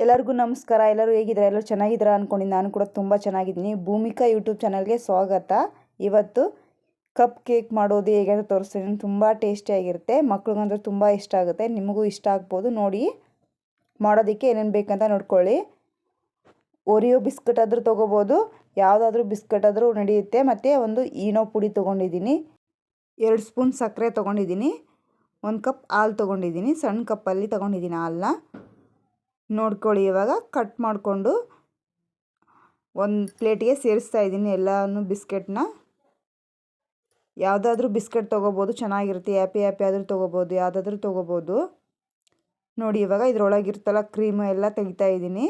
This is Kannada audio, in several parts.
ಎಲ್ಲರಿಗೂ ನಮಸ್ಕಾರ. ಎಲ್ಲರೂ ಹೇಗಿದ್ದಾರೆ? ಎಲ್ಲರೂ ಚೆನ್ನಾಗಿದ್ದೀರಾ ಅಂದ್ಕೊಂಡು ನಾನು ಕೂಡ ತುಂಬ ಚೆನ್ನಾಗಿದ್ದೀನಿ. ಭೂಮಿಕಾ ಯೂಟ್ಯೂಬ್ ಚಾನಲ್ಗೆ ಸ್ವಾಗತ. ಇವತ್ತು ಕಪ್ ಕೇಕ್ ಮಾಡೋದು ಹೇಗೆ ಅಂತ ತೋರಿಸ್ತೀನಿ. ತುಂಬ ಟೇಸ್ಟಿಯಾಗಿರುತ್ತೆ, ಮಕ್ಳಿಗಂತೂ ತುಂಬ ಇಷ್ಟ ಆಗುತ್ತೆ, ನಿಮಗೂ ಇಷ್ಟ ಆಗ್ಬೋದು. ನೋಡಿ ಮಾಡೋದಕ್ಕೆ ಏನೇನು ಬೇಕಂತ ನೋಡ್ಕೊಳ್ಳಿ. ಓರಿಯೋ ಬಿಸ್ಕಟ್ ಆದರೂ ತೊಗೋಬೋದು, ಯಾವುದಾದ್ರೂ ಬಿಸ್ಕಟ್ ಆದರೂ ನಡೆಯುತ್ತೆ. ಮತ್ತು ಒಂದು ಈನೋ ಪುಡಿ ತೊಗೊಂಡಿದ್ದೀನಿ, 2 ಸ್ಪೂನ್ ಸಕ್ಕರೆ ತೊಗೊಂಡಿದ್ದೀನಿ, 1 ಕಪ್ ಹಾಲು ತೊಗೊಂಡಿದ್ದೀನಿ. ಸಣ್ಣ ಕಪ್ಪಲ್ಲಿ ತೊಗೊಂಡಿದ್ದೀನಿ ಹಾಲನ್ನ. ನೋಡ್ಕೊಳ್ಳಿ. ಇವಾಗ ಕಟ್ ಮಾಡಿಕೊಂಡು ಒಂದು ಪ್ಲೇಟಿಗೆ ಸೇರಿಸ್ತಾ ಇದ್ದೀನಿ ಎಲ್ಲನೂ ಬಿಸ್ಕೆಟ್ನ. ಯಾವುದಾದ್ರೂ ಬಿಸ್ಕೆಟ್ ತೊಗೋಬೋದು, ಚೆನ್ನಾಗಿರುತ್ತೆ. ಹ್ಯಾಪಿ ಆದರೂ ತೊಗೋಬೋದು, ಯಾವುದಾದ್ರೂ ತೊಗೋಬೋದು. ನೋಡಿ ಇವಾಗ ಇದರೊಳಗಿರ್ತಲ್ಲ ಕ್ರೀಮು ಎಲ್ಲ ತೆಗಿತಾ ಇದ್ದೀನಿ.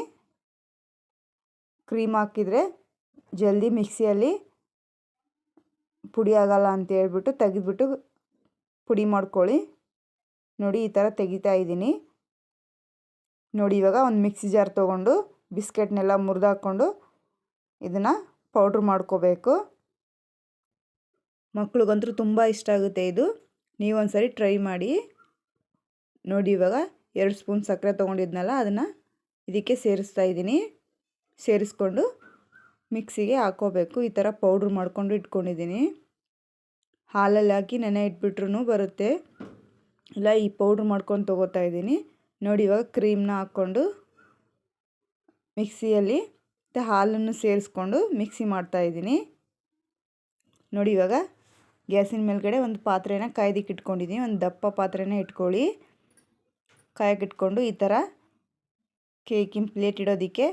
ಕ್ರೀಮ್ ಹಾಕಿದರೆ ಜಲ್ದಿ ಮಿಕ್ಸಿಯಲ್ಲಿ ಪುಡಿ ಆಗಲ್ಲ ಅಂತ ಹೇಳ್ಬಿಟ್ಟು ತೆಗೆದ್ಬಿಟ್ಟು ಪುಡಿ ಮಾಡ್ಕೊಳ್ಳಿ. ನೋಡಿ ಈ ಥರ ತೆಗಿತಾ ಇದ್ದೀನಿ. ನೋಡಿ ಇವಾಗ ಒಂದು ಮಿಕ್ಸಿ ಜಾರ್ ತೊಗೊಂಡು ಬಿಸ್ಕೆಟ್ನೆಲ್ಲ ಮುರಿದಾಕೊಂಡು ಇದನ್ನು ಪೌಡ್ರ್ ಮಾಡ್ಕೋಬೇಕು. ಮಕ್ಳಿಗಂತೂ ತುಂಬ ಇಷ್ಟ ಆಗುತ್ತೆ ಇದು, ನೀವೊಂದು ಸರಿ ಟ್ರೈ ಮಾಡಿ. ನೋಡಿ ಇವಾಗ 2 ಸ್ಪೂನ್ ಸಕ್ಕರೆ ತೊಗೊಂಡಿದ್ನಲ್ಲ ಅದನ್ನು ಇದಕ್ಕೆ ಸೇರಿಸ್ತಾ ಇದ್ದೀನಿ. ಸೇರಿಸ್ಕೊಂಡು ಮಿಕ್ಸಿಗೆ ಹಾಕೋಬೇಕು. ಈ ಥರ ಪೌಡ್ರ್ ಮಾಡ್ಕೊಂಡು ಇಟ್ಕೊಂಡಿದ್ದೀನಿ. ಹಾಲಲ್ಲಿ ಹಾಕಿ ನೆನೆ ಇಟ್ಬಿಟ್ರೂ ಬರುತ್ತೆ, ಇಲ್ಲ ಈ ಪೌಡ್ರ್ ಮಾಡ್ಕೊಂಡು ತೊಗೋತಾ ಇದ್ದೀನಿ. ನೋಡಿ ಇವಾಗ ಕ್ರೀಮ್ನ ಹಾಕ್ಕೊಂಡು ಮಿಕ್ಸಿಯಲ್ಲಿ ಮತ್ತು ಹಾಲನ್ನು ಸೇರಿಸ್ಕೊಂಡು ಮಿಕ್ಸಿ ಮಾಡ್ತಾಯಿದ್ದೀನಿ. ನೋಡಿ ಇವಾಗ ಗ್ಯಾಸಿನ ಮೇಲ್ಗಡೆ ಒಂದು ಪಾತ್ರೆನ ಕಾಯ್ದಕ್ಕೆ ಇಟ್ಕೊಂಡಿದ್ದೀನಿ. ಒಂದು ದಪ್ಪ ಪಾತ್ರೆನ ಇಟ್ಕೊಳ್ಳಿ. ಕಾಯಕ್ಕೆ ಇಟ್ಕೊಂಡು ಈ ಥರ ಕೇಕಿನ ಪ್ಲೇಟ್ ಇಡೋದಕ್ಕೆ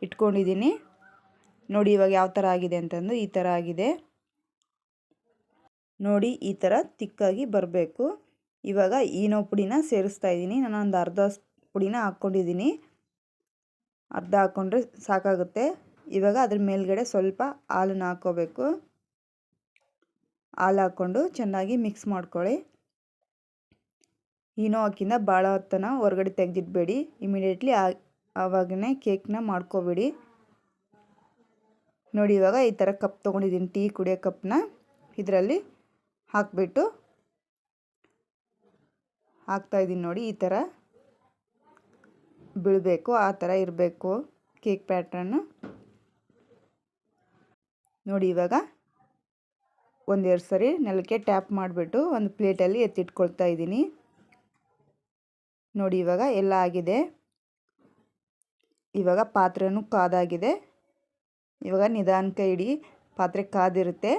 ಇಟ್ಕೊಂಡಿದ್ದೀನಿ. ನೋಡಿ ಇವಾಗ ಯಾವ ಥರ ಆಗಿದೆ ಅಂತಂದು ಈ ಥರ ಆಗಿದೆ. ನೋಡಿ ಈ ಥರ ತಿಕ್ಕಾಗಿ ಬರಬೇಕು. ಇವಾಗ ಈನೋ ಪುಡಿನ ಸೇರಿಸ್ತಾ ಇದ್ದೀನಿ. ನಾನು ಒಂದು ಅರ್ಧ ಪುಡಿನ ಹಾಕ್ಕೊಂಡಿದ್ದೀನಿ, ಅರ್ಧ ಹಾಕ್ಕೊಂಡ್ರೆ ಸಾಕಾಗುತ್ತೆ. ಇವಾಗ ಅದ್ರ ಮೇಲ್ಗಡೆ ಸ್ವಲ್ಪ ಹಾಲನ್ನು ಹಾಕ್ಕೋಬೇಕು. ಹಾಲು ಹಾಕ್ಕೊಂಡು ಚೆನ್ನಾಗಿ ಮಿಕ್ಸ್ ಮಾಡ್ಕೊಳ್ಳಿ. ಈನೋ ಹಾಕಿಂದ ಭಾಳ ಹೊತ್ತನ ಹೊರಗಡೆ ತೆಗೆದಿಟ್ಬೇಡಿ, ಇಮಿಡಿಯೇಟ್ಲಿ ಆವಾಗನೇ ಕೇಕ್ನ ಮಾಡ್ಕೋಬೇಡಿ. ನೋಡಿ ಇವಾಗ ಈ ಥರ ಕಪ್ ತೊಗೊಂಡಿದ್ದೀನಿ, ಟೀ ಕುಡಿಯೋ ಕಪ್ನ ಇದರಲ್ಲಿ ಹಾಕಿಬಿಟ್ಟು ಹಾಕ್ತಾಯಿದ್ದೀನಿ. ನೋಡಿ ಈ ಥರ ಬೀಳಬೇಕು, ಆ ಥರ ಇರಬೇಕು ಕೇಕ್ ಪ್ಯಾಟ್ರನ್ನು. ನೋಡಿ ಇವಾಗ ಒಂದೆರಡು ಸರಿ ನೆಲಕ್ಕೆ ಟ್ಯಾಪ್ ಮಾಡಿಬಿಟ್ಟು ಒಂದು ಪ್ಲೇಟಲ್ಲಿ ಎತ್ತಿಟ್ಕೊಳ್ತಾ ಇದ್ದೀನಿ. ನೋಡಿ ಇವಾಗ ಎಲ್ಲ ಆಗಿದೆ. ಇವಾಗ ಪಾತ್ರೆನೂ ಕಾದಾಗಿದೆ. ಇವಾಗ ನಿಧಾನಕ್ಕೆ ಇಡಿ, ಪಾತ್ರೆ ಕಾದಿರುತ್ತೆ.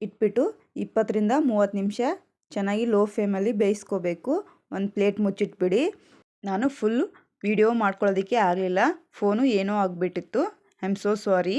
ಇಟ್ಬಿಟ್ಟು 20ರಿಂದ 30 ನಿಮಿಷ ಚೆನ್ನಾಗಿ ಲೋ ಫ್ಲೇಮಲ್ಲಿ ಬೇಯಿಸ್ಕೋಬೇಕು. ಒಂದು ಪ್ಲೇಟ್ ಮುಚ್ಚಿಟ್ಬಿಡಿ. ನಾನು ಫುಲ್ ವಿಡಿಯೋ ಮಾಡ್ಕೊಳ್ಳೋದಕ್ಕೆ ಆಗಲಿಲ್ಲ, ಫೋನು ಏನೋ ಆಗಿಬಿಟ್ಟಿತ್ತು. I am so sorry.